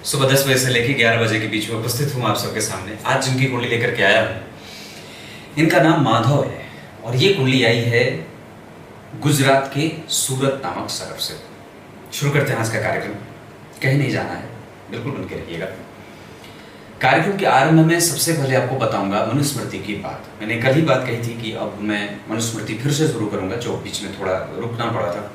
सुबह 10 बजे से लेकर 11 बजे के बीच में उपस्थित हूँ आप सबके सामने। आज जिनकी कुंडली लेकर के आया हूँ, इनका नाम माधव है और ये कुंडली आई है गुजरात के सूरत नामक शहर से। शुरू करते हैं आज का कार्यक्रम। कहीं नहीं जाना है, बिल्कुल बन के रहिएगा। कार्यक्रम के आरंभ में सबसे पहले आपको बताऊंगा मनुस्मृति की बात। मैंने कल ही बात कही थी कि अब मैं मनुस्मृति फिर से शुरू करूंगा, जो बीच में थोड़ा रुकना पड़ा था।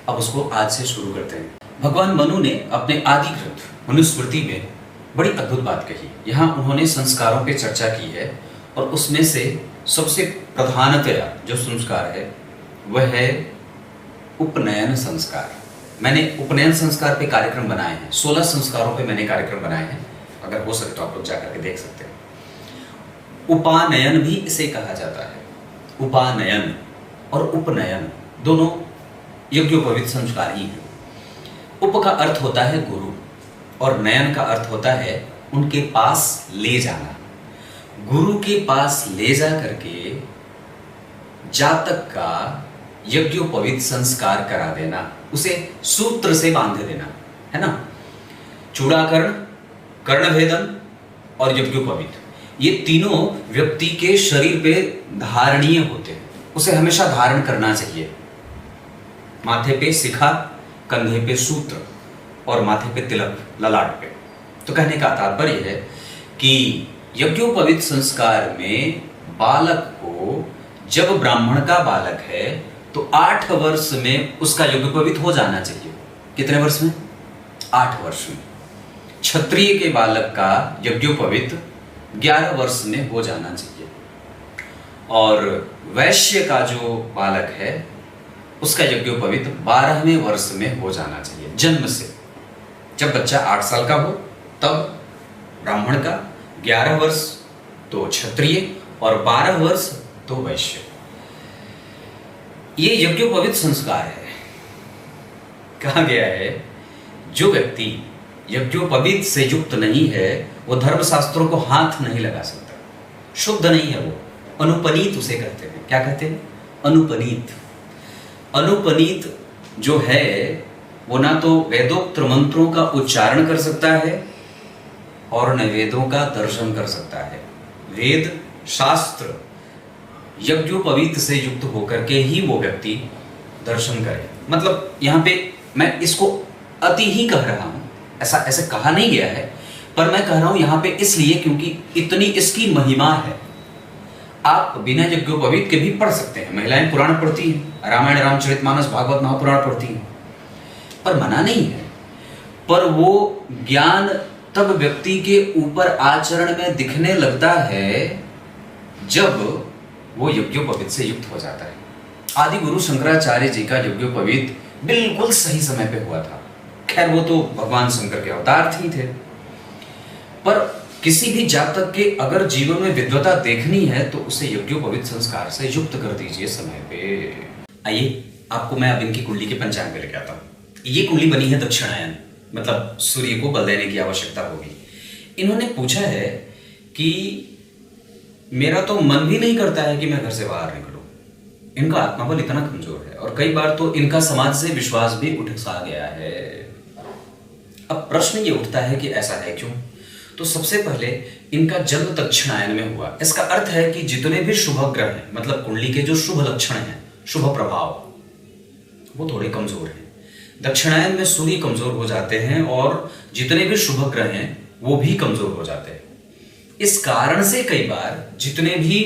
अब उसको आज से शुरू करते हैं। भगवान मनु ने अपने आदि ग्रंथ मनुस्मृति में बड़ी अद्भुत बात कही। यहाँ उन्होंने संस्कारों पे चर्चा की है और उसमें से सबसे प्रधानतया जो संस्कार है वह है उपनयन संस्कार। मैंने उपनयन संस्कार पे कार्यक्रम बनाए हैं, 16 संस्कारों पे मैंने कार्यक्रम बनाए हैं। अगर हो सके तो आप लोग जाकर के देख सकते हैं। उपानयन भी इसे कहा जाता है। उपानयन और उपनयन दोनों यज्ञोपवीत संस्कार ही हैं। उप का अर्थ होता है गुरु और नयन का अर्थ होता है उनके पास ले जाना। गुरु के पास ले जा करके जातक का यज्ञोपवीत संस्कार करा देना, उसे सूत्र से बांध देना, है ना। चूड़ाकरण, कर्णभेदन और यज्ञोपवीत, ये तीनों व्यक्ति के शरीर पे धारणीय होते हैं। उसे हमेशा धारण करना चाहिए। माथे पे शिखा, कंधे पे सूत्र और माथे पे तिलक, ललाट पे। तो कहने का तात्पर्य है कि यज्ञोपवीत संस्कार में बालक को, जब ब्राह्मण का बालक है तो 8 वर्ष में उसका यज्ञोपवीत हो जाना चाहिए। कितने वर्ष में? 8 वर्ष में। क्षत्रिय के बालक का यज्ञोपवीत 11 वर्ष में हो जाना चाहिए और वैश्य का जो बालक है उसका यज्ञोपवीत 12वें वर्ष में हो जाना चाहिए, जन्म से। जब बच्चा 8 साल का हो तब ब्राह्मण का, 11 वर्ष तो क्षत्रिय और 12 वर्ष तो वैश्य। ये यज्ञोपवीत संस्कार है। कहा गया है जो व्यक्ति यज्ञोपवीत से युक्त नहीं है वो धर्मशास्त्रों को हाथ नहीं लगा सकता, शुद्ध नहीं है वो। अनुपनीत उसे कहते हैं। क्या कहते हैं? अनुपनीत। अनुपनीत जो है वो ना तो वेदोक्त मंत्रों का उच्चारण कर सकता है और न वेदों का दर्शन कर सकता है। वेद शास्त्र यज्ञोपवीत से युक्त होकर के ही वो व्यक्ति दर्शन करे। मतलब यहाँ पे मैं इसको अति ही कह रहा हूं, ऐसे कहा नहीं गया है, पर मैं कह रहा हूं यहाँ पे इसलिए क्योंकि इतनी इसकी महिमा है। आप बिना यज्ञोपवीत के भी पढ़ सकते हैं। महिलाएं पुराण पढ़ती हैं, रामायण, रामचरितमानस, भागवत, महापुराण पढ़ती हैं, पर मना नहीं है। पर वो ज्ञान तब व्यक्ति के ऊपर आचरण में दिखने लगता है जब वो यज्ञोपवीत से युक्त हो जाता है। आदि गुरु शंकराचार्य जी का यज्ञोपवीत बिल्कुल सही समय पे हुआ था। खैर वो तो भगवान शंकर के अवतार ही थे, पर किसी भी जातक के अगर जीवन में विद्वता देखनी है तो उसे यज्ञोपवीत संस्कार से युक्त कर दीजिए समय पे। आइए आपको मैं अब इनकी कुंडली के पंचांग पे लेके आता हूँ। ये कुंडली बनी है दक्षिणायन, मतलब सूर्य को बल देने की आवश्यकता होगी। इन्होंने पूछा है कि मेरा तो मन भी नहीं करता है कि मैं घर से बाहर निकलूं। इनका आत्मबल इतना कमजोर है और कई बार तो इनका समाज से विश्वास भी उठ सा गया है। अब प्रश्न ये उठता है कि ऐसा है क्यों? तो सबसे पहले इनका जन्म दक्षिणायन में हुआ। इसका अर्थ है कि जितने भी शुभ ग्रह हैं, मतलब कुंडली के जो शुभ लक्षण हैं, शुभ प्रभाव, वो थोड़े कमजोर हैं। दक्षिणायन में सूर्य कमजोर हो जाते हैं और जितने भी शुभ ग्रह हैं वो भी कमजोर हो जाते हैं। इस कारण से कई बार जितने भी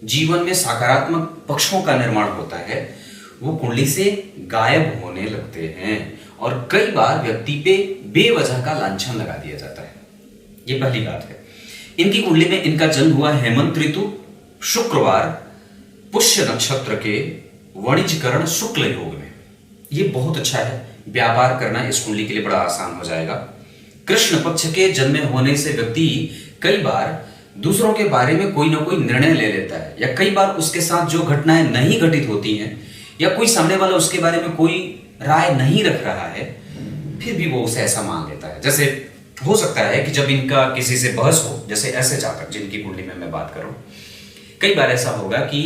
जीवन में सकारात्मक पक्षों का निर्माण होता है वो कुंडली से गायब होने लगते हैं और कई बार व्यक्ति पे बेवजह का लांछन लगा दिया जाता है। ये पहली बात है। इनकी कुंडली में इनका जन्म हुआ हेमंत ऋतु, शुक्रवार, पुष्य नक्षत्र के वाणिज्यकरण शुक्ल योग में। ये बहुत अच्छा है। व्यापार करना इस कुंडली के लिए बड़ा आसान हो जाएगा। कृष्ण पक्ष के जन्मे होने से व्यक्ति कई बार दूसरों के बारे में कोई ना कोई निर्णय ले लेता है, या कई बार उसके साथ जो घटनाएं नहीं घटित होती हैं या कोई सामने वाला उसके बारे में कोई राय नहीं रख रहा है फिर भी वो उसे ऐसा मान लेता है। जैसे हो सकता है कि जब इनका किसी से बहस हो, जैसे ऐसे जातक जिनकी कुंडली में मैं बात करूं, कई बार ऐसा होगा कि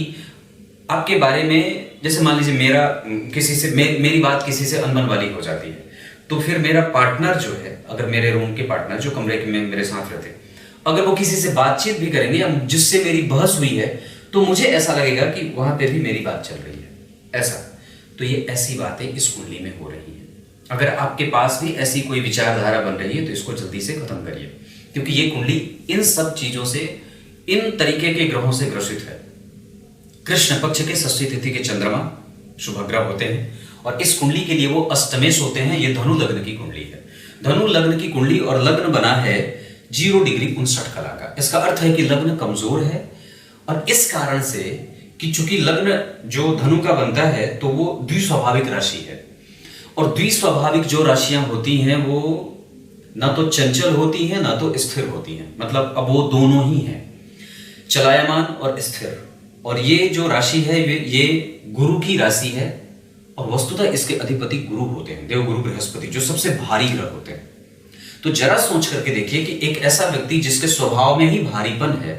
आपके बारे में, जैसे मान लीजिए मेरी बात किसी से अनबन वाली हो जाती है, तो फिर मेरा पार्टनर जो है, अगर मेरे रूम के पार्टनर जो कमरे में मेरे साथ रहते, अगर वो किसी से बातचीत भी करेंगे या जिससे मेरी बहस हुई है, तो मुझे ऐसा लगेगा कि वहां पे भी मेरी बात चल रही है, ऐसा। तो ये ऐसी बातें इस कुंडली में हो रही हैं। अगर आपके पास भी ऐसी कोई विचारधारा बन रही है तो इसको जल्दी से खत्म करिए, क्योंकि ये कुंडली इन सब चीजों से, इन तरीके के ग्रहों से ग्रसित है। कृष्ण पक्ष के षष्ठी तिथि के चंद्रमा शुभ ग्रह होते हैं, और इस कुंडली के लिए वो अष्टमेश होते हैं। ये धनु लग्न की कुंडली है, धनु लग्न की कुंडली, और लग्न बना है 0 डिग्री 59 कला का। इसका अर्थ है कि लग्न कमजोर है, और इस कारण से कि चूंकि लग्न जो धनु का बनता है तो वो द्विस्वाभाविक राशि है, और द्विस्वाभाविक जो राशियां होती हैं वो ना तो चंचल होती हैं ना तो स्थिर होती हैं, मतलब अब वो दोनों ही हैं, चलायमान और स्थिर। और ये जो राशि है ये गुरु की राशि है, और वस्तुतः इसके अधिपति गुरु होते हैं, देवगुरु बृहस्पति, जो सबसे भारी ग्रह होते हैं। तो जरा सोच करके देखिए कि एक ऐसा व्यक्ति जिसके स्वभाव में ही भारीपन है,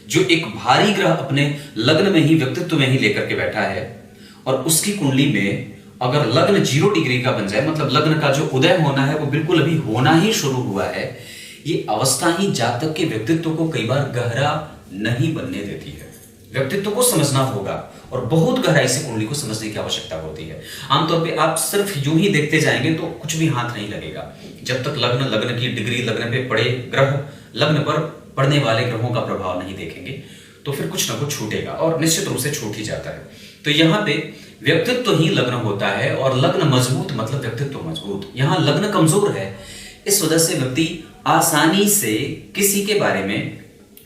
जो एक भारी ग्रह अपने लग्न में ही, व्यक्तित्व में ही लेकर के बैठा है, और उसकी कुंडली में अगर लग्न 0 डिग्री का बन जाए, मतलब लग्न का जो उदय होना है वो बिल्कुल अभी होना ही शुरू हुआ है, ये अवस्था ही जातक के व्यक्तित्व को कई बार गहरा नहीं बनने देती है। व्यक्तित्व को समझना होगा, और बहुत गहराई से कुंडली को समझने की आवश्यकता होती है। आमतौर पे आप सिर्फ यूं ही देखते जाएंगे तो कुछ भी हाथ नहीं लगेगा। जब तक लग्न की डिग्री, लग्न पे पड़े ग्रह, लग्न पर पड़ने वाले ग्रहों का प्रभाव नहीं देखेंगे, तो फिर कुछ ना कुछ छूटेगा, और निश्चित रूप से छूट ही जाता है। तो यहाँ पे व्यक्तित्व ही लग्न होता है, और लग्न मजबूत मतलब व्यक्तित्व मजबूत। यहाँ लग्न कमजोर है, इस वजह से व्यक्ति आसानी से किसी के बारे में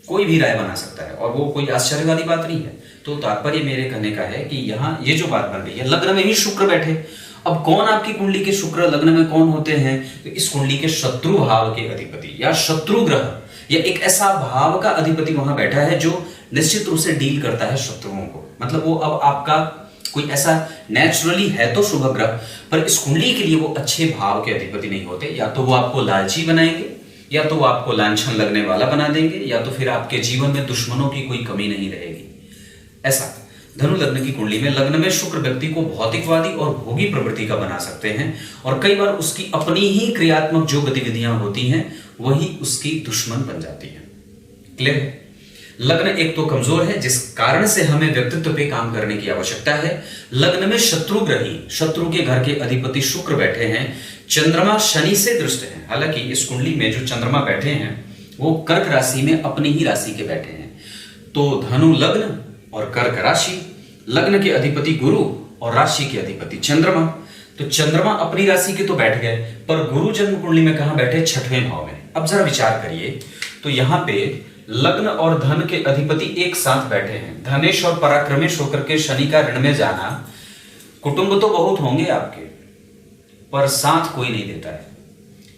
कोई भी राय बना सकता है, और वो कोई आश्चर्य वाली बात नहीं है। तो तात्पर्य मेरे कहने का है कि यहाँ ये जो बात बन रही है, लग्न में ही शुक्र बैठे। अब कौन आपकी कुंडली के शुक्र लग्न में कौन होते हैं? तो इस कुंडली के शत्रु भाव के अधिपति या शत्रु ग्रह, या एक ऐसा भाव का अधिपति वहां बैठा है जो निश्चित रूप से डील करता है शत्रुओं को। मतलब वो अब आपका कोई ऐसा नेचुरली है तो शुभ ग्रह, पर इस कुंडली के लिए वो अच्छे भाव के अधिपति नहीं होते। या तो वो आपको लालची बनाएंगे, या तो वो आपको लांछन लगने वाला बना देंगे, या तो फिर आपके जीवन में दुश्मनों की कोई कमी नहीं रहेगी। ऐसा धनु लग्न की कुंडली में, लग्न में शुक्र व्यक्ति को भौतिकवादी और भोगी प्रवृत्ति का बना सकते हैं, और कई बार उसकी अपनी ही क्रियात्मक जो गतिविधियां होती हैं वही उसकी दुश्मन बन जाती है। क्लियर है? लग्न एक तो कमजोर है, जिस कारण से हमें व्यक्तित्व पे काम करने की आवश्यकता है। लग्न में शत्रु ग्रही, शत्रु के घर के अधिपति शुक्र बैठे हैं, चंद्रमा शनि से दृष्ट है। हालांकि इस कुंडली में जो चंद्रमा बैठे हैं वो कर्क राशि में अपनी ही राशि के बैठे हैं। तो धनु लग्न और कर्क राशि, लग्न के अधिपति गुरु और राशि के अधिपति चंद्रमा। तो चंद्रमा अपनी राशि के तो बैठ गए, पर गुरु जन्म कुंडली में कहां बैठे? 6वें भाव में। अब जरा विचार करिए, तो यहां पे लग्न और धन के अधिपति एक साथ बैठे हैं। धनेश और पराक्रमेश होकर के शनि का ऋण में जाना, कुटुंब तो बहुत होंगे आपके, पर साथ कोई नहीं देता है,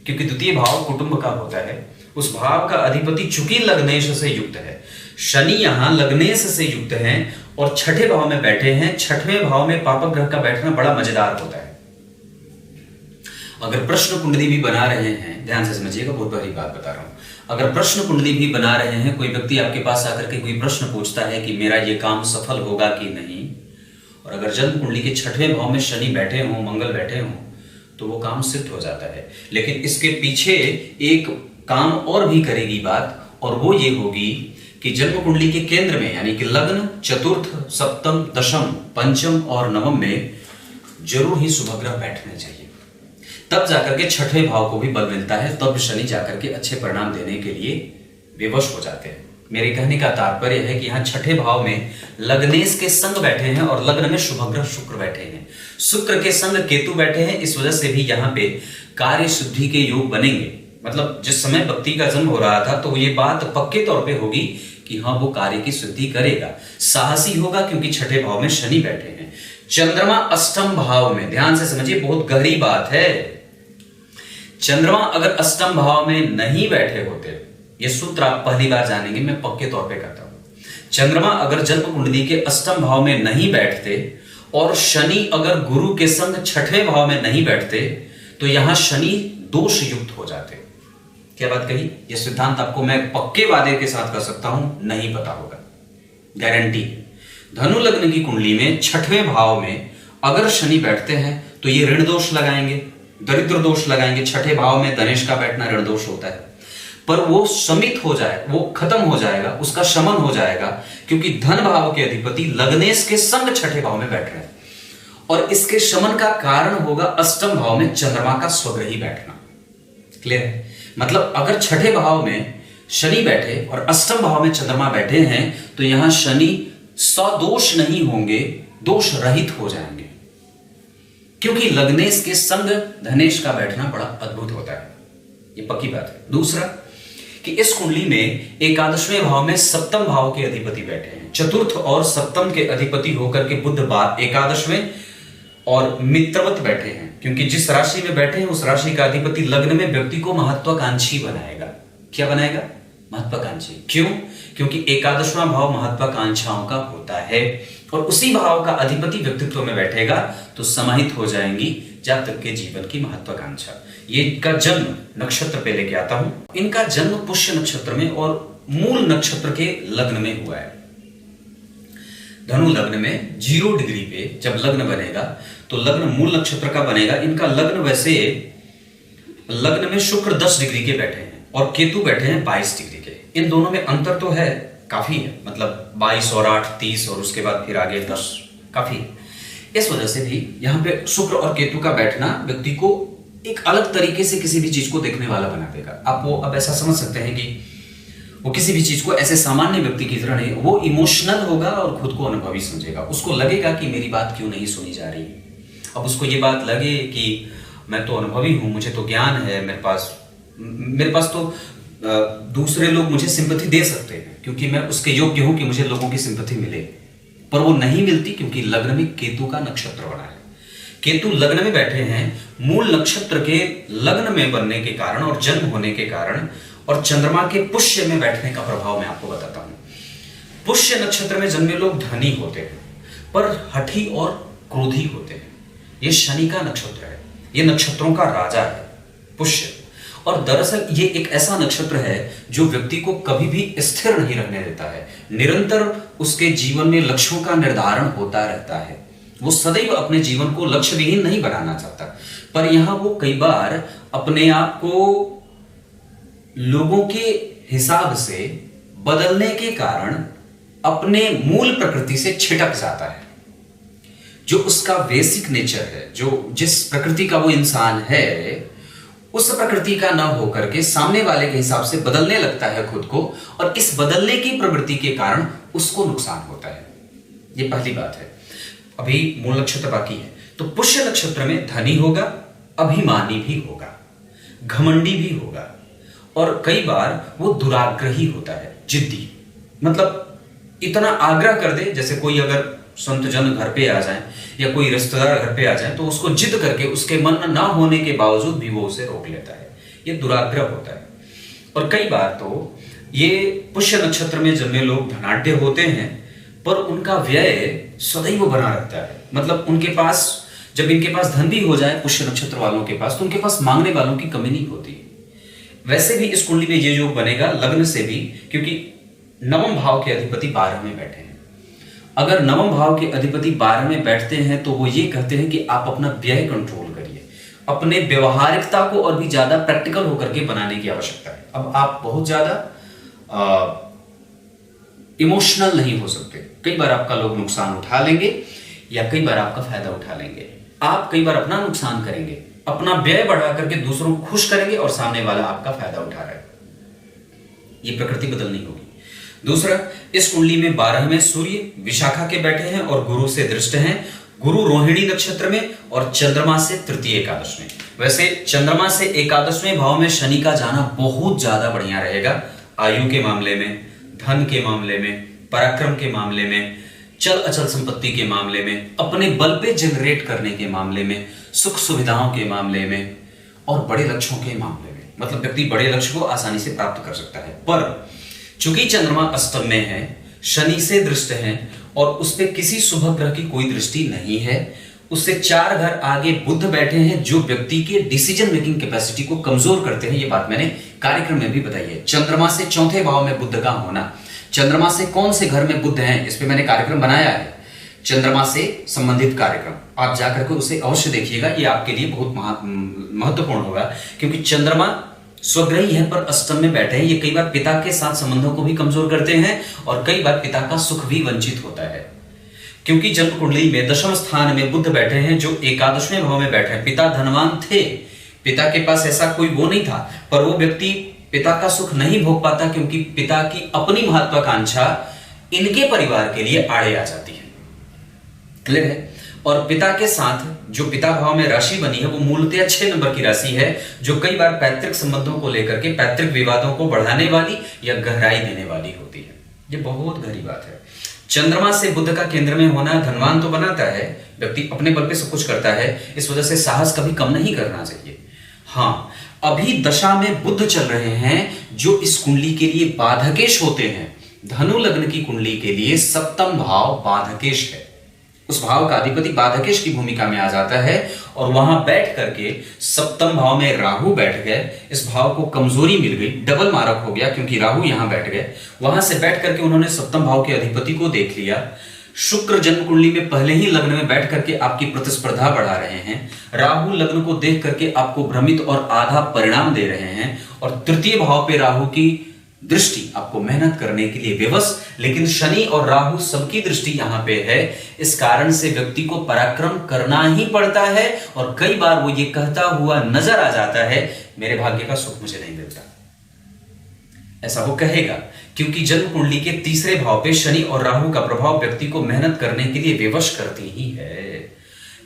क्योंकि द्वितीय भाव कुटुंब का होता है। उस भाव का अधिपति चूंकि लग्नेश से युक्त है, शनि यहां लग्नेश से युक्त है और 6ठे भाव में बैठे हैं। 6वें भाव में पापक ग्रह का बैठना बड़ा मजेदार होता है। अगर प्रश्न कुंडली भी बना रहे हैं, ध्यान से समझिएगा, बहुत बड़ी बात बता रहा हूं। अगर प्रश्न कुंडली भी बना रहे हैं, कोई व्यक्ति आपके पास आकर के कोई प्रश्न पूछता है कि मेरा ये काम सफल होगा कि नहीं, और अगर जन्म कुंडली के 6वें भाव में शनि बैठे हों, मंगल बैठे हों, तो वो काम सिद्ध हो जाता है। लेकिन इसके पीछे एक काम और भी करेगी बात, और वो ये होगी कि जन्म कुंडली के केंद्र में, यानी कि लग्न, चतुर्थ, सप्तम, दशम, पंचम और नवम में जरूर ही शुभ ग्रह बैठने चाहिए। तब जाकर के 6ठे भाव को भी बल मिलता है, तब शनि जाकर के अच्छे परिणाम देने के लिए विवश हो जाते हैं। मेरे कहने का तात्पर्य है कि यहाँ 6ठे भाव में लग्नेश के संग बैठे हैं और लग्न में शुभ ग्रह शुक्र बैठे हैं, शुक्र के संग केतु बैठे हैं। इस वजह से भी यहाँ पे कार्य सिद्धि के योग बनेंगे। मतलब जिस समय व्यक्ति का जन्म हो रहा था, तो ये बात पक्के तौर पे होगी कि हाँ, वो कार्य की सिद्धि करेगा, साहसी होगा, क्योंकि 6ठे भाव में शनि बैठे हैं। चंद्रमा अष्टम भाव में, ध्यान से समझिए, बहुत गहरी बात है। चंद्रमा अगर अष्टम भाव में नहीं बैठे होते, ये सूत्र आप पहली बार जानेंगे, मैं पक्के तौर पे कहता हूं। चंद्रमा अगर जन्म कुंडली के अष्टम भाव में नहीं बैठते, और शनि अगर गुरु के संग 6ठे भाव में नहीं बैठते, तो यहां शनि दोष युक्त हो जाते। क्या बात कही? यह सिद्धांत आपको मैं पक्के वादे के साथ कह सकता हूं, नहीं पता होगा, गारंटी। धनु लग्न की कुंडली में 6ठवें भाव में अगर शनि बैठते हैं तो ये ऋण दोष लगाएंगे, दरिद्र दोष लगाएंगे। छठे भाव में धनेश का बैठना ऋण दोष होता है, पर वो शमित हो जाए, वो खत्म हो जाएगा, उसका शमन हो जाएगा, क्योंकि धन भाव के अधिपति लग्नेश के संग छठे भाव में बैठ रहे हैं। और इसके शमन का कारण होगा अष्टम भाव में चंद्रमा का स्वग्रही बैठना। क्लियर है? मतलब अगर छठे भाव में शनि बैठे और अष्टम भाव में चंद्रमा बैठे हैं तो यहां शनि सदोष नहीं होंगे, दोष रहित हो जाएंगे, क्योंकि लग्नेश के संग धनेश का बैठना बड़ा अद्भुत होता है। ये पक्की बात है। दूसरा कि इस कुंडली में एकादशवें भाव में सप्तम भाव के अधिपति बैठे हैं। चतुर्थ और सप्तम के अधिपति होकर के बुध एकादशवें और मित्रवत बैठे हैं, क्योंकि जिस राशि में बैठे हैं उस राशि का अधिपति लग्न में व्यक्ति को महत्वाकांक्षी बनाएगा। क्या बनाएगा? महत्वाकांक्षी। क्यों? क्योंकि एकादशवां भाव महत्वाकांक्षाओं का होता है और उसी भाव का अधिपति व्यक्तित्व में बैठेगा तो समाहित हो जाएंगी जातक के जीवन की महत्वाकांक्षा। ये इनका जन्म नक्षत्र पे लेके आता हूं। इनका जन्म पुष्य नक्षत्र में और मूल नक्षत्र के लग्न में हुआ है। धनु लग्न में 0 डिग्री पे जब लग्न बनेगा तो लग्न मूल नक्षत्र का बनेगा। इनका लग्न वैसे लग्न में शुक्र 10 डिग्री के बैठे हैं और केतु बैठे हैं 22 डिग्री के। इन दोनों में अंतर तो है, काफी है, मतलब 22 और 8 30 और उसके बाद फिर आगे 10, काफी है। इस वजह से भी यहाँ पे शुक्र और केतु का बैठना व्यक्ति को एक अलग तरीके से किसी भी चीज को देखने वाला बना देगा। आप वो अब ऐसा समझ सकते हैं कि वो किसी भी चीज को ऐसे सामान्य व्यक्ति की तरह नहीं, वो इमोशनल होगा और खुद को अनुभवी समझेगा। उसको लगेगा कि मेरी बात क्यों नहीं सुनी जा रही। अब उसको ये बात लगे कि मैं तो अनुभवी हूं, मुझे तो ज्ञान है, मेरे पास तो दूसरे लोग मुझे सिंपैथी दे सकते हैं क्योंकि मैं उसके योग्य हूं कि मुझे लोगों की सिंपैथी मिले, पर वो नहीं मिलती क्योंकि लग्न में केतु का नक्षत्र बना है। केतु लग्न में बैठे हैं, मूल नक्षत्र के लग्न में बनने के कारण और जन्म होने के कारण, और चंद्रमा के पुष्य में बैठने का प्रभाव मैं आपको बताता हूं। पुष्य नक्षत्र में जन्मे लोग धनी होते हैं पर हठी और क्रोधी होते हैं। ये शनि का नक्षत्र है, ये नक्षत्रों का राजा है पुष्य। और दरअसल ये एक ऐसा नक्षत्र है जो व्यक्ति को कभी भी स्थिर नहीं रहने देता है। निरंतर उसके जीवन में लक्ष्यों का निर्धारण होता रहता है। वो सदैव अपने जीवन को लक्ष्य विहीन नहीं बनाना चाहता, पर यहां वो कई बार अपने आप को लोगों के हिसाब से बदलने के कारण अपने मूल प्रकृति से छिटक जाता है। जो उसका बेसिक नेचर है, जो जिस प्रकृति का वो इंसान है, उस प्रकृति का न होकर के सामने वाले के हिसाब से बदलने लगता है खुद को, और इस बदलने की प्रवृत्ति के कारण उसको नुकसान होता है। ये पहली बात है। अभी मूल नक्षत्र बाकी है। तो पुष्य नक्षत्र में धनी होगा, अभिमानी भी होगा, घमंडी भी होगा, और कई बार वो दुराग्रही होता है, जिद्दी। मतलब इतना आग्रह कर दे, जैसे कोई अगर संत जन घर पे आ जाए या कोई रिश्तेदार घर पे आ जाए तो उसको जिद करके उसके मन ना होने के बावजूद भी वो उसे रोक लेता है। ये दुराग्रह होता है। और कई बार तो ये पुष्य नक्षत्र में जन्मे लोग धनाढ्य होते हैं पर उनका व्यय सदैव बना रहता है। मतलब उनके पास, जब इनके पास धन भी हो जाए पुष्य नक्षत्र वालों के पास, तो उनके पास मांगने वालों की कमी नहीं होती। वैसे भी इस कुंडली में ये योग बनेगा लग्न से भी, क्योंकि नवम भाव के अधिपति 12 में बैठे हैं। अगर नवम भाव के अधिपति 12 में बैठते हैं तो वो ये कहते हैं कि आप अपना व्यय कंट्रोल करिए, अपने व्यवहारिकता को और भी ज्यादा प्रैक्टिकल होकर के बनाने की आवश्यकता है। अब आप बहुत ज्यादा इमोशनल नहीं हो सकते। कई बार आपका लोग नुकसान उठा लेंगे या कई बार आपका फायदा उठा लेंगे। आप कई बार अपना नुकसान करेंगे, अपना व्यय बढ़ा करके दूसरों को खुश करेंगे और सामने वाला आपका फायदा उठा रहा है। ये प्रकृति बदलनी होगी। दूसरा, इस कुंडली में 12 में सूर्य विशाखा के बैठे हैं और गुरु से दृष्ट हैं। गुरु रोहिणी नक्षत्र में और चंद्रमा से तृतीय एकादश में। वैसे चंद्रमा से एकादशवें भाव में शनि का जाना बहुत ज्यादा बढ़िया रहेगा। आयु के मामले में, धन के मामले में, पराक्रम के मामले में, चल अचल संपत्ति के मामले में, अपने बल पे जनरेट करने के मामले में, सुख सुविधाओं के मामले में और बड़े लक्ष्यों के मामले में। मतलब व्यक्ति बड़े लक्ष्य को आसानी से प्राप्त कर सकता है। पर चूंकि चंद्रमा अष्टम में है, शनि से दृष्ट है और उस पर किसी शुभ ग्रह की कोई दृष्टि नहीं है, उससे 4 घर आगे बुध बैठे हैं जो व्यक्ति के डिसीजन मेकिंग कैपेसिटी को कमजोर करते हैं। ये बात मैंने कार्यक्रम में भी बताई है। चंद्रमा से चौथे भाव में बुध का होना, चंद्रमा से कौन से घर में बुध है, इस पे मैंने कार्यक्रम बनाया है। चंद्रमा से संबंधित कार्यक्रम, आप जाकर के उसे अवश्य देखिएगा, ये आपके लिए बहुत महत्वपूर्ण होगा, क्योंकि चंद्रमा स्वग्रही है पर अष्टम में बैठे हैं। ये कई बार पिता के साथ संबंधों को भी कमजोर करते हैं और कई बार पिता का सुख भी वंचित होता है, क्योंकि जन्म कुंडली में दशम स्थान में बुध बैठे हैं जो एकादशवें भाव में बैठे हैं। पिता धनवान थे, पिता के पास ऐसा कोई वो नहीं था, पर वो व्यक्ति पिता का सुख नहीं भोग पाता, क्योंकि पिता की अपनी महत्वाकांक्षा इनके परिवार के लिए आड़े आ जाती है। क्लियर है? और पिता के साथ जो पिता भाव में राशि बनी है वो मूलतः 6 नंबर की राशि है, जो कई बार पैतृक संबंधों को लेकर के पैतृक विवादों को बढ़ाने वाली या गहराई देने वाली होती है। ये बहुत गहरी बात है। चंद्रमा से बुध का केंद्र में होना धनवान तो बनाता है, व्यक्ति अपने बल पे सब कुछ करता है, इस वजह से साहस कभी कम नहीं करना चाहिए। हाँ, अभी दशा में बुध चल रहे हैं जो इस कुंडली के लिए बाधकेश होते हैं। धनु लग्न की कुंडली के लिए सप्तम भाव बाधकेश है, उस भाव का अधिपति बाधकेश की भूमिका में आ जाता है और वहां बैठ करके सप्तम भाव में राहु बैठ गए, इस भाव को कमजोरी मिल गई, डबल मारक हो गया क्योंकि राहु यहां बैठ गए। वहां से बैठ करके उन्होंने सप्तम भाव के अधिपति को देख लिया। शुक्र जन्म कुंडली में पहले ही लग्न में बैठ करके आपकी प्रतिस्पर्धा बढ़ा रहे हैं। राहु लग्न को देख करके आपको भ्रमित और आधा परिणाम दे रहे हैं और तृतीय भाव पे राहु की दृष्टि आपको मेहनत करने के लिए विवश, लेकिन शनि और राहु सबकी दृष्टि यहां पे है। इस कारण से व्यक्ति को पराक्रम करना ही पड़ता है और कई बार वो ये कहता हुआ नजर आ जाता है, मेरे भाग्य का सुख मुझे नहीं मिलता। ऐसा वो कहेगा क्योंकि जन्म कुंडली के तीसरे भाव पे शनि और राहु का प्रभाव व्यक्ति को मेहनत करने के लिए विवश करती ही है।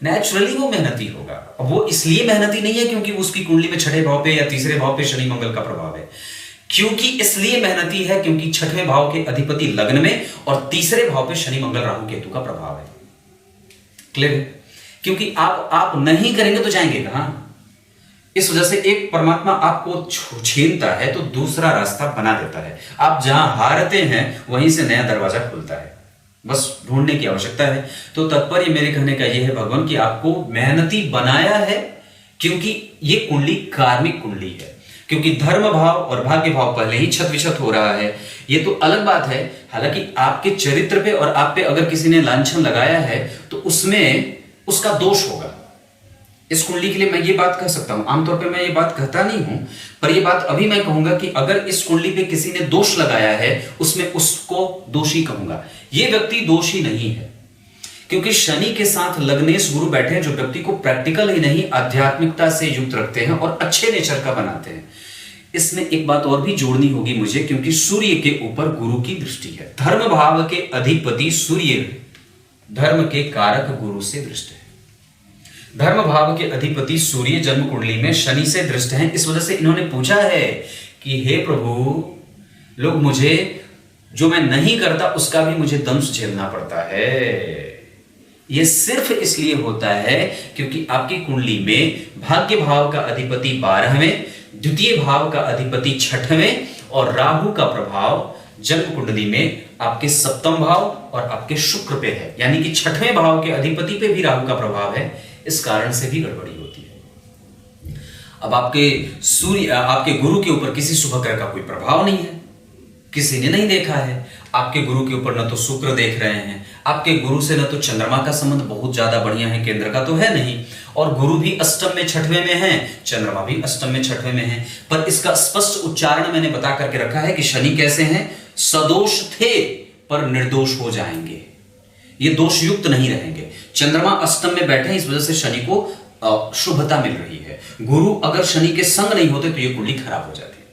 नेचुरली वो मेहनती होगा। अब वो इसलिए मेहनती नहीं है क्योंकि उसकी कुंडली में छठे भाव पे या तीसरे भाव पे शनि मंगल का प्रभाव है, क्योंकि इसलिए मेहनती है क्योंकि छठवें भाव के अधिपति लग्न में और तीसरे भाव पे शनि मंगल राहु केतु का प्रभाव है। क्लियर? क्योंकि आप नहीं करेंगे तो जाएंगे कहां। इस वजह से एक परमात्मा आपको छीनता है तो दूसरा रास्ता बना देता है। आप जहां हारते हैं वहीं से नया दरवाजा खुलता है, बस ढूंढने की आवश्यकता है। तो तात्पर्य मेरे कहने का यह है भगवान कि आपको मेहनती बनाया है, क्योंकि यह कुंडली कार्मिक कुंडली है, क्योंकि धर्म भाव और भाग्य भाव पहले ही छत विछत हो रहा है। ये तो अलग बात है, हालांकि आपके चरित्र पे और आप पे अगर किसी ने लांछन लगाया है तो उसमें उसका दोष होगा। इस कुंडली के लिए मैं ये बात कह सकता हूं, आमतौर पे मैं ये बात कहता नहीं हूं, पर ये बात अभी मैं कहूंगा कि अगर इस कुंडली पे किसी ने दोष लगाया है उसमें उसको दोषी कहूंगा। ये व्यक्ति दोषी नहीं है, क्योंकि शनि के साथ लग्नेश गुरु बैठे हैं जो व्यक्ति को प्रैक्टिकल ही नहीं आध्यात्मिकता से युक्त रखते हैं और अच्छे नेचर का बनाते हैं। इसमें एक बात और भी जोड़नी होगी मुझे, क्योंकि सूर्य के ऊपर गुरु की दृष्टि है। धर्म भाव के अधिपति सूर्य धर्म के कारक गुरु से दृष्ट है। धर्म भाव के अधिपति सूर्य जन्म कुंडली में शनि से दृष्ट हैं। इस वजह से इन्होंने पूछा है कि हे प्रभु, लोग मुझे जो मैं नहीं करता उसका भी मुझे दंश झेलना पड़ता है। यह सिर्फ इसलिए होता है क्योंकि आपकी कुंडली में भाग्य भाव का अधिपति 12वें, द्वितीय भाव का अधिपति 6वें और राहु का प्रभाव जन्म कुंडली में आपके सप्तम भाव और आपके शुक्र पे है, यानी कि 6वें भाव के अधिपति पे भी राहु का प्रभाव है। इस कारण से भी गड़बड़ी होती है। अब आपके गुरु के ऊपर किसी शुभ ग्रह का कोई प्रभाव नहीं है, किसी ने नहीं देखा है। आपके गुरु के ऊपर न तो शुक्र देख रहे हैं, आपके गुरु से न तो चंद्रमा का संबंध बहुत ज्यादा बढ़िया है, केंद्र का तो है नहीं, और गुरु भी अष्टम में 6वें में है, चंद्रमा भी अष्टम में 6वें में है। पर इसका स्पष्ट उच्चारण मैंने बता करके रखा है कि शनि कैसे हैं, सदोष थे पर निर्दोष हो जाएंगे, ये दोष युक्त नहीं रहेंगे। चंद्रमा अष्टम में बैठे हैं, इस वजह से शनि को शुभता मिल रही है। गुरु अगर शनि के संग नहीं होते तो ये कुंडली खराब हो जाती है।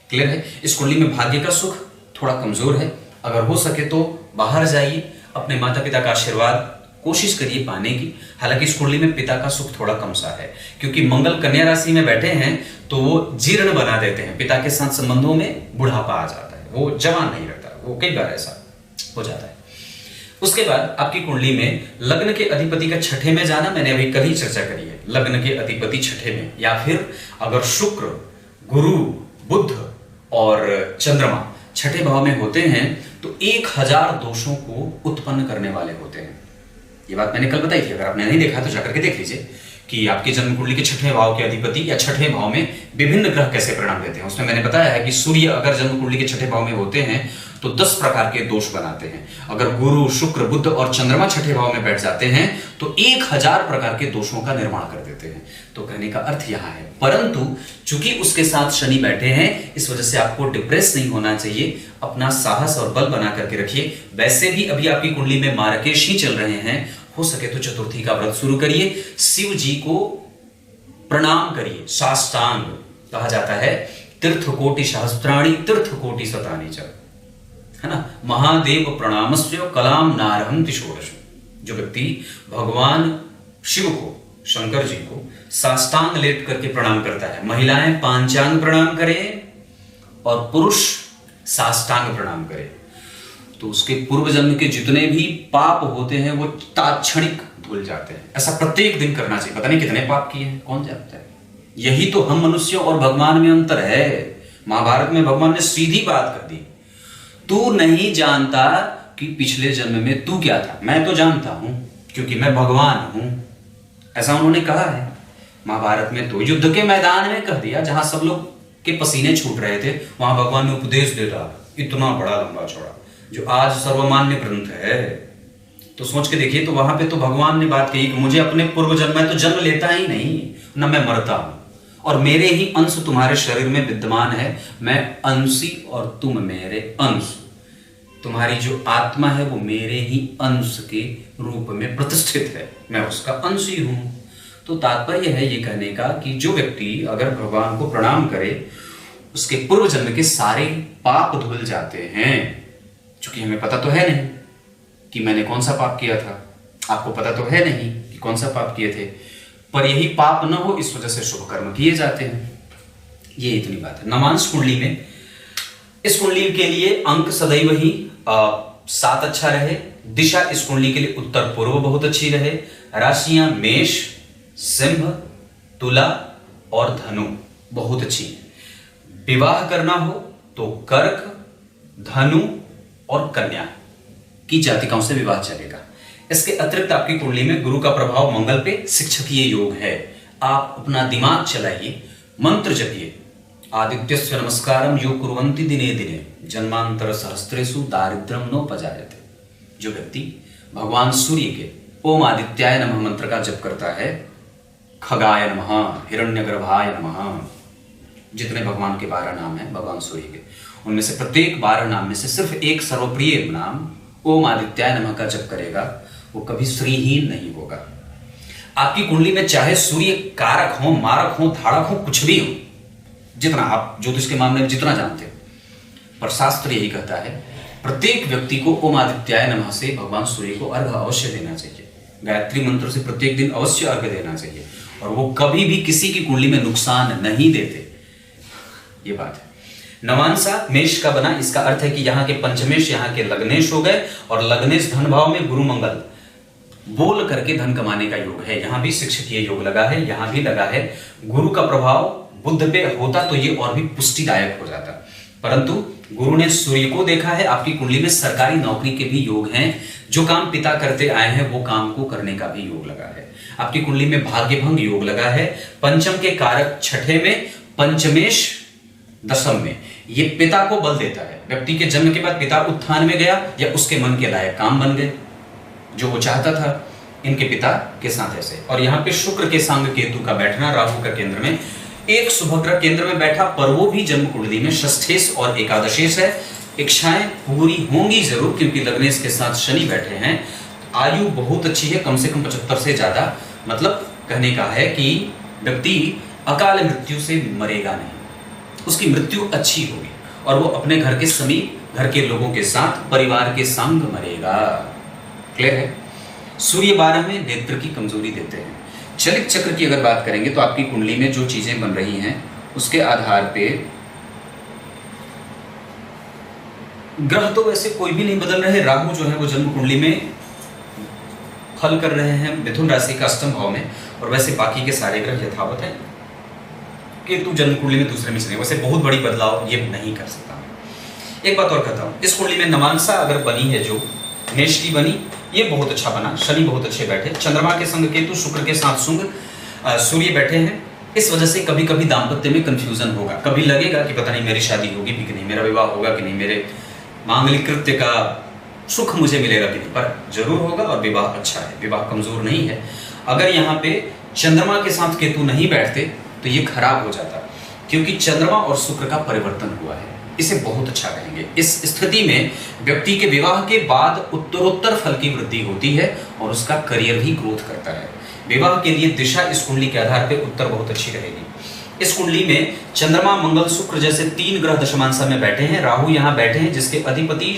क्लियर है? इस कुंडली में भाग्य का सुख थोड़ा कमजोर है। अगर हो सके तो बाहर जाइए, अपने माता पिता का आशीर्वाद कोशिश करिए पाने की। हालांकि इस कुंडली में पिता का सुख थोड़ा कम सा है, क्योंकि मंगल कन्या राशि में बैठे हैं तो वो जीर्ण बना देते हैं। पिता के साथ संबंधों में बुढ़ापा आ जाता है, वो जवान नहीं रहता, वो कई बार ऐसा हो जाता है। उसके बाद आपकी कुंडली में लग्न के अधिपति का 6ठे में जाना, मैंने अभी कल ही चर्चा करी है। लग्न के अधिपति 6ठे में, या फिर अगर शुक्र, गुरु, बुध और चंद्रमा 6ठे भाव में होते हैं तो 1000 दोषों को उत्पन्न करने वाले होते हैं। ये बात मैंने कल बताई थी, अगर आपने नहीं देखा तो जाकर के देख लीजिए कि आपके जन्म कुंडली के 6ठे भाव के अधिपति या 6ठे भाव में विभिन्न ग्रह कैसे परिणाम देते हैं। उसमें मैंने बताया है कि सूर्य अगर जन्म कुंडली के 6ठे भाव में होते हैं तो 10 प्रकार के दोष बनाते हैं। अगर गुरु, शुक्र, बुध और चंद्रमा छठे भाव में बैठ जाते हैं तो 1000 प्रकार के दोषों का निर्माण कर देते हैं। तो कहने का अर्थ यहां है, परंतु चूंकि उसके साथ शनि बैठे हैं, इस वजह से आपको डिप्रेस नहीं होना चाहिए। अपना साहस और बल बना करके रखिए। वैसे भी अभी आपकी कुंडली में मार्गशीर्ष ही चल रहे हैं, हो सके तो चतुर्थी का व्रत शुरू करिए, शिव जी को प्रणाम करिए, साष्टांग। कहा जाता है तीर्थ कोटि सहस्त्राणि तीर्थ कोटि शतानि च, है ना, महादेव प्रणामस्य कलाम नारहंति षोडश। जो व्यक्ति भगवान शिव को, शंकर जी को साष्टांग लेट करके प्रणाम करता है, महिलाएं पांचांग प्रणाम करें और पुरुष साष्टांग प्रणाम करें, तो उसके पूर्व जन्म के जितने भी पाप होते हैं वो तात्क्षणिक धुल जाते हैं। ऐसा प्रत्येक दिन करना चाहिए। पता नहीं कितने पाप किए हैं, कौन जानता है। यही तो हम मनुष्यों और भगवान में अंतर है। महाभारत में भगवान ने सीधी बात कर दी, तू नहीं जानता कि पिछले जन्म में तू क्या था, मैं तो जानता हूं क्योंकि मैं भगवान हूं। ऐसा उन्होंने कहा है महाभारत में। तो युद्ध के मैदान में कह दिया, जहां सब लोग के पसीने छूट रहे थे, वहां भगवान ने उपदेश दे डाला, इतना बड़ा लंबा चौड़ा, जो आज सर्वमान्य ग्रंथ है। तो सोच के देखिए, तो वहां पे तो भगवान ने बात कही कि मुझे अपने पूर्व जन्म में तो जन्म लेता ही नहीं, ना मैं मरता हूं, और मेरे ही अंश तुम्हारे शरीर में विद्यमान है। मैं अंशी और तुम मेरे अंश। तुम्हारी जो आत्मा है वो मेरे ही अंश के रूप में प्रतिष्ठित है, मैं उसका अंश ही हूं। तो तात्पर्य है ये कहने का कि जो व्यक्ति अगर भगवान को प्रणाम करे, उसके पूर्व जन्म के सारे पाप धुल जाते हैं। क्योंकि हमें पता तो है नहीं कि मैंने कौन सा पाप किया था, आपको पता तो है नहीं कि कौन सा पाप किए थे, पर यही पाप न हो इस वजह से शुभ कर्म किए जाते हैं। ये इतनी बात है। नवांश कुंडली में, इस कुंडली के लिए अंक सदैव ही 7 अच्छा रहे। दिशा इस कुंडली के लिए उत्तर पूर्व बहुत अच्छी रहे। राशियां मेष, सिंह, तुला और धनु बहुत अच्छी है। विवाह करना हो तो कर्क, धनु और कन्या की जातिकाओं से विवाह चलेगा। इसके अतिरिक्त आपकी कुंडली में गुरु का प्रभाव मंगल पे शिक्षकीय योग है। आप अपना दिमाग चलाइए, मंत्र जपिए, आदित्यस्य नमस्कारम यो कुर्वन्ति दिने दिने जन्मांतर सहस्त्रेषु दारिद्र्यम नोपजायते। जो व्यक्ति भगवान सूर्य के ओम आदित्याय नमः मंत्र का जप करता है, खगाय नमः, हिरण्यगर्भाय नमः, जितने भगवान के 12 नाम हैं भगवान सूर्य के, उनमें से प्रत्येक 12 नाम में से सिर्फ एक सर्वप्रिय नाम ओम आदित्याय नमः का जप करेगा, वो कभी श्रीहीन नहीं होगा। आपकी कुंडली में चाहे सूर्य कारक हो, मारक हो, धाड़क हो, कुछ भी हो, जितना आप ज्योतिष के मामले में जितना जानते हो, पर शास्त्र यही कहता है प्रत्येक व्यक्ति को ओम आदित्याय नमः से भगवान सूर्य को अर्घ अवश्य देना चाहिए। गायत्री मंत्र से प्रत्येक दिन अवश्य अर्घ देना चाहिए, और वो कभी भी किसी की कुंडली में नुकसान नहीं देते। ये बात है। नवांशा मेष का बना, इसका अर्थ है कि यहाँ के पंचमेश यहाँ के लग्नेश हो गए, और लग्नेश धन भाव में गुरु मंगल बोल करके धन कमाने का योग है। यहां भी शिक्षकीय योग लगा है, यहां भी लगा है। गुरु का प्रभाव बुध पे होता तो ये और भी पुष्टिदायक हो जाता, परंतु गुरु ने सूर्य को देखा है। आपकी कुंडली में सरकारी नौकरी के भी योग हैं। जो काम पिता करते आए हैं वो काम को करने का भी योग लगा है। आपकी कुंडली में भाग्यभंग योग लगा है। पंचम के कारक छठे में, पंचमेश दशम में, ये पिता को बल देता है। व्यक्ति के जन्म के बाद पिता उत्थान में गया या उसके मन के लायक काम बन गए जो वो चाहता था इनके पिता के साथ ऐसे। और यहाँ पे शुक्र के संग केतु का बैठना, राहु का केंद्र में, एक शुभ ग्रह केंद्र में बैठा, पर वो भी जन्म कुंडली में षष्ठेश और एकादशेश है। इच्छाएं पूरी होंगी जरूर, क्योंकि लग्नेश के साथ शनि बैठे हैं। आयु बहुत अच्छी है, कम से कम 75 से ज्यादा। मतलब कहने का है कि व्यक्ति अकाल मृत्यु से मरेगा नहीं, उसकी मृत्यु अच्छी होगी, और वो अपने घर के समीप, घर के लोगों के साथ, परिवार के संग मरेगा। क्लियर है। सूर्य 12 में नेत्र की कमजोरी देते हैं। चलित चक्र की अगर बात करेंगे तो आपकी कुंडली में जो चीजें बन रही हैं उसके आधार पे ग्रह तो वैसे कोई भी नहीं बदल रहे। राहु जो है वो जन्म कुंडली में फल कर रहे हैं मिथुन राशि का अष्टम भाव में, और वैसे बाकी के सारे ग्रह यथावत हैं। केतु जन्म कुंडली में दूसरे में चले, वैसे बहुत बड़ी बदलाव ये नहीं कर सकता। एक बात और कहता हूं, इस कुंडली में नवांशा अगर बनी है, जो मेष की बनी, ये बहुत अच्छा बना। शनि बहुत अच्छे बैठे, चंद्रमा के संग केतु, शुक्र के साथ शुंग, सूर्य बैठे हैं। इस वजह से कभी कभी दाम्पत्य में कंफ्यूजन होगा। कभी लगेगा कि पता नहीं मेरी शादी होगी भी कि नहीं, मेरा विवाह होगा कि नहीं, मेरे मांगलिक कृत्य का सुख मुझे मिलेगा कि नहीं, पर जरूर होगा और विवाह अच्छा है, विवाह कमजोर नहीं है। अगर यहाँ पे चंद्रमा के साथ केतु नहीं बैठते तो ये खराब हो जाता, क्योंकि चंद्रमा और शुक्र का परिवर्तन हुआ है, इसे बहुत अच्छा कहेंगे। इस स्थिति में व्यक्ति के विवाह के बाद उत्तरोत्तर फल की वृद्धि होती है और उसका करियर भी ग्रोथ करता है। विवाह के लिए दिशा इस कुंडली के आधार पर उत्तर बहुत अच्छी रहेगी। इस कुंडली में चंद्रमा, मंगल, शुक्र जैसे 3 ग्रह दशमांशा में बैठे हैं। राहु यहाँ बैठे हैं, जिसके अधिपति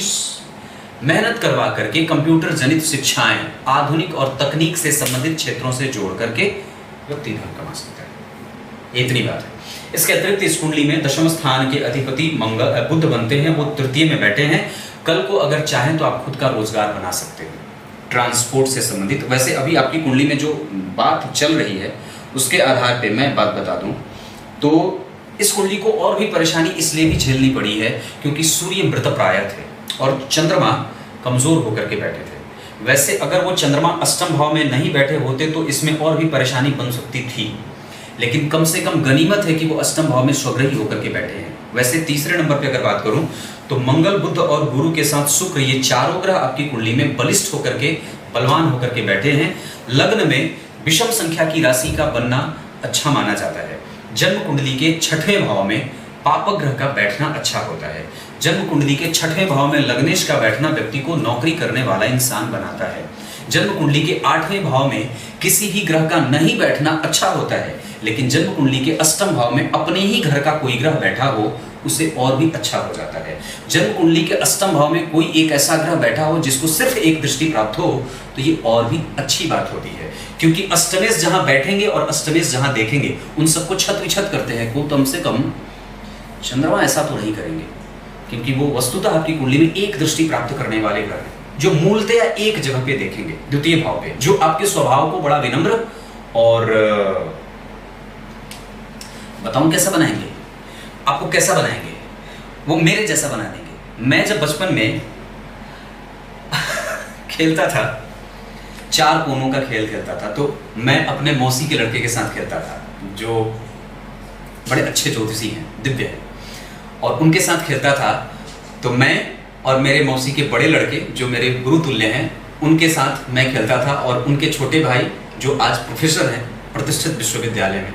मेहनत करवा करके कंप्यूटर जनित शिक्षाएं, आधुनिक और तकनीक से संबंधित क्षेत्रों से जोड़ करके व्यक्ति धन कमा सकता है। इतनी बात है। इसके अतिरिक्त इस कुंडली में दशम स्थान के अधिपति मंगल बुध बनते हैं, वो तृतीय में बैठे हैं। कल को अगर चाहें तो आप खुद का रोजगार बना सकते हैं ट्रांसपोर्ट से संबंधित। वैसे अभी आपकी कुंडली में जो बात चल रही है उसके आधार पे मैं बात बता दूं तो इस कुंडली को और भी परेशानी इसलिए भी झेलनी पड़ी है क्योंकि सूर्य मृतप्राय थे और चंद्रमा कमजोर होकर के बैठे थे। वैसे अगर वो चंद्रमा अष्टम भाव में नहीं बैठे होते तो इसमें और भी परेशानी बन सकती थी, लेकिन कम से कम गनीमत है कि वो अष्टम भाव में स्वग्रही होकर के बैठे हैं। वैसे तीसरे नंबर पे अगर बात करूं तो मंगल, बुध और गुरु के साथ शुक्र, ये चारों ग्रह आपकी कुंडली में बलिष्ठ होकर के, बलवान होकर के बैठे हैं। लग्न में विषम संख्या की राशि का बनना अच्छा माना जाता है। जन्म कुंडली के 6वें भाव में पापक ग्रह का बैठना अच्छा होता है। जन्म कुंडली के 6वें भाव में लग्नेश का बैठना व्यक्ति को नौकरी करने वाला इंसान बनाता है। जन्म कुंडली के 8वें भाव में किसी भी ग्रह का नहीं बैठना अच्छा होता है, लेकिन जन्म कुंडली के अष्टम भाव में अपने ही घर का कोई ग्रह बैठा हो उसे और भी अच्छा हो जाता है। जन्म कुंडली के अष्टम भाव में कोई एक ऐसा ग्रह बैठा हो जिसको सिर्फ एक दृष्टि प्राप्त हो तो ये और भी अच्छी बात होती है, क्योंकि अष्टमेश जहां बैठेंगे और अष्टमेश जहां देखेंगे उन सबको छत विछत करते हैं। को कम से कम चंद्रमा ऐसा तो नहीं करेंगे, क्योंकि वो वस्तुतः आपकी कुंडली में एक दृष्टि प्राप्त करने वाले ग्रह हैं जो मूलतया एक जगह पे देखेंगे, द्वितीय भाव पे, जो आपके स्वभाव को बड़ा विनम्र और बताऊं कैसा बनाएंगे, आपको कैसा बनाएंगे, वो मेरे जैसा बना देंगे। मैं जब बचपन में खेलता था, 4 कोनों का खेल खेलता था, तो मैं अपने मौसी के लड़के के साथ खेलता था जो बड़े अच्छे ज्योतिषी हैं, दिव्य हैं, और उनके साथ खेलता था। तो मैं और मेरे मौसी के बड़े लड़के जो मेरे गुरु तुल्य हैं उनके साथ मैं खेलता था, और उनके छोटे भाई जो आज प्रोफेसर हैं प्रतिष्ठित विश्वविद्यालय में,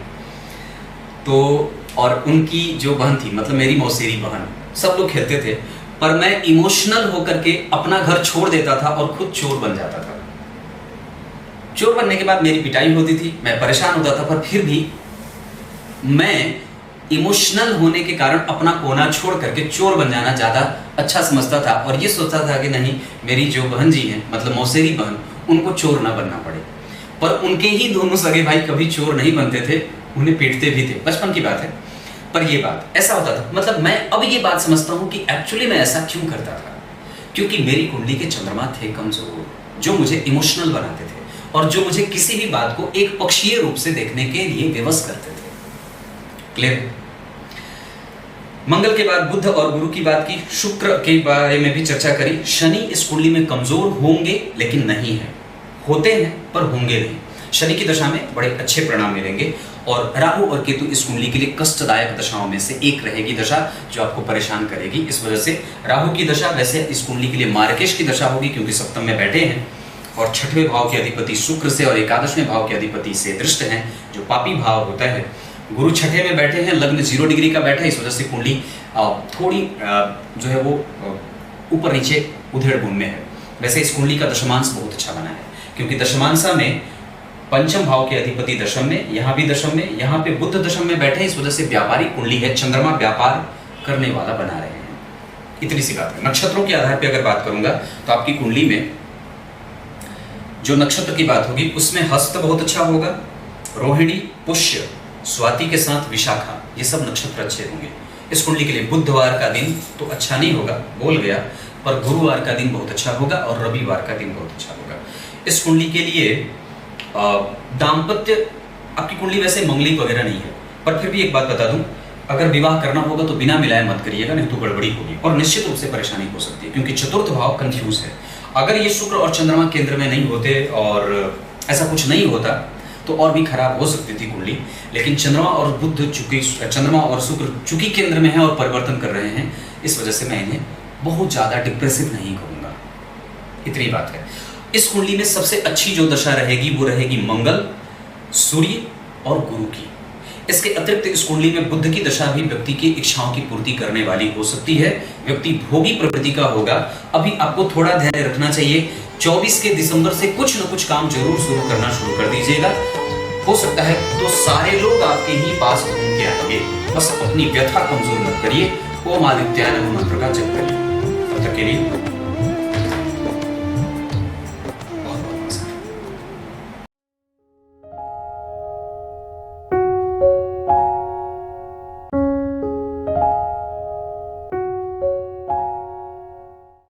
तो और उनकी जो बहन थी, मतलब मेरी मौसेरी बहन, सब लोग खेलते थे। पर मैं इमोशनल होकर के अपना घर छोड़ देता था और खुद चोर बन जाता था। चोर बनने के बाद मेरी पिटाई होती थी, मैं परेशान होता था, पर फिर भी मैं इमोशनल होने के कारण अपना कोना छोड़ करके चोर बन जाना ज़्यादा अच्छा समझता था, और ये सोचता था कि नहीं, मेरी जो बहन जी हैं, मतलब मौसेरी बहन, उनको चोर ना बनना पड़े। पर उनके ही दोनों सगे भाई कभी चोर नहीं बनते थे, उन्हें पीटते भी थे, बचपन की बात है। पर ये बात ऐसा होता था, मतलब मैं अब ये बात समझता हूँ कि एक्चुअली मैं ऐसा क्यों करता था, क्योंकि मेरी कुंडली के चंद्रमा थे कमजोर, जो मुझे इमोशनल बनाते थे और जो मुझे किसी भी बात को एक पक्षीय रूप से देखने के लिए विवश करते थे। क्लियर? मंगल के बाद बुध और गुरु की बात की, शुक्र के बारे में भी चर्चा करी। शनि इस कुंडली में कमजोर होंगे लेकिन नहीं है, होते हैं पर होंगे नहीं। शनि की दशा में बड़े अच्छे परिणाम मिलेंगे, और राहु और केतु इस कुंडली के लिए कष्टदायक दशाओं में से एक रहेगी दशा, जो आपको परेशान करेगी। इस वजह से राहु की दशा वैसे इस कुंडली के लिए मार्केश की दशा होगी, क्योंकि सप्तम में बैठे हैं और 6वें भाव के अधिपति शुक्र से और 11वें भाव के अधिपति से दृष्ट हैं, जो पापी भाव होता है। गुरु 6 में बैठे हैं, लग्न 0 डिग्री का बैठा है, इस वजह से कुंडली थोड़ी जो है वो ऊपर नीचे उधेड़ बुन में है। वैसे इस कुंडली का दशमांश बहुत अच्छा बना है, क्योंकि दशमांशा में पंचम भाव के अधिपति दशम में, यहाँ भी दशम में, यहाँ पे बुध दशम में बैठे, इस वजह से व्यापारिक कुंडली है, चंद्रमा व्यापार करने वाला बना रहे हैं। इतनी सी बात है। नक्षत्रों के आधार पर अगर बात करूंगा तो आपकी कुंडली में जो नक्षत्र की बात होगी उसमें हस्त बहुत अच्छा होगा, रोहिणी, पुष्य, स्वाति के साथ विशाखा, ये सब नक्षत्र अच्छे होंगे। इस कुंडली के लिए बुधवार का दिन तो अच्छा नहीं होगा, बोल गया, पर गुरुवार का दिन बहुत अच्छा होगा और रविवार का दिन बहुत अच्छा होगा। इस कुंडली के लिए दाम्पत्य, आपकी कुंडली वैसे मंगलिक वगैरह नहीं है, पर फिर भी एक बात बता दूं, अगर विवाह करना होगा तो बिना मिलाए मत करिएगा, नहीं तो गड़बड़ी होगी और निश्चित रूप से परेशानी हो सकती है, क्योंकि चतुर्थ भाव कंफ्यूज है। अगर ये शुक्र और चंद्रमा केंद्र में नहीं होते और ऐसा कुछ नहीं होता तो और भी खराब हो सकती थी कुंडली, लेकिन चंद्रमा और बुध चूंकि, चंद्रमा और शुक्र चूंकि केंद्र में है और परिवर्तन कर रहे हैं, इस वजह से मैं इन्हें बहुत ज्यादा डिप्रेसिव नहीं कहूंगा, इतनी बात है। इस कुंडली में सबसे अच्छी जो दशा रहेगी वो रहेगी मंगल, सूर्य और गुरु की। इसके अतिरिक्त इस कुंडली में बुध की दशा भी व्यक्ति की इच्छाओं की पूर्ति करने वाली हो सकती है। व्यक्ति भोगी प्रवृत्ति का होगा। अभी आपको थोड़ा ध्यान रखना चाहिए, 24 के दिसंबर से कुछ न कुछ काम जरूर शुरू करना शुरू कर दीजिएगा। हो सकता है तो सारे लोग आपके ही पास घूम के आएंगे। बस अपनी व्यथा कमजोर मत करिए। ओम आदित्याय नमः मंत्र का जप करिए। तब तक के लिए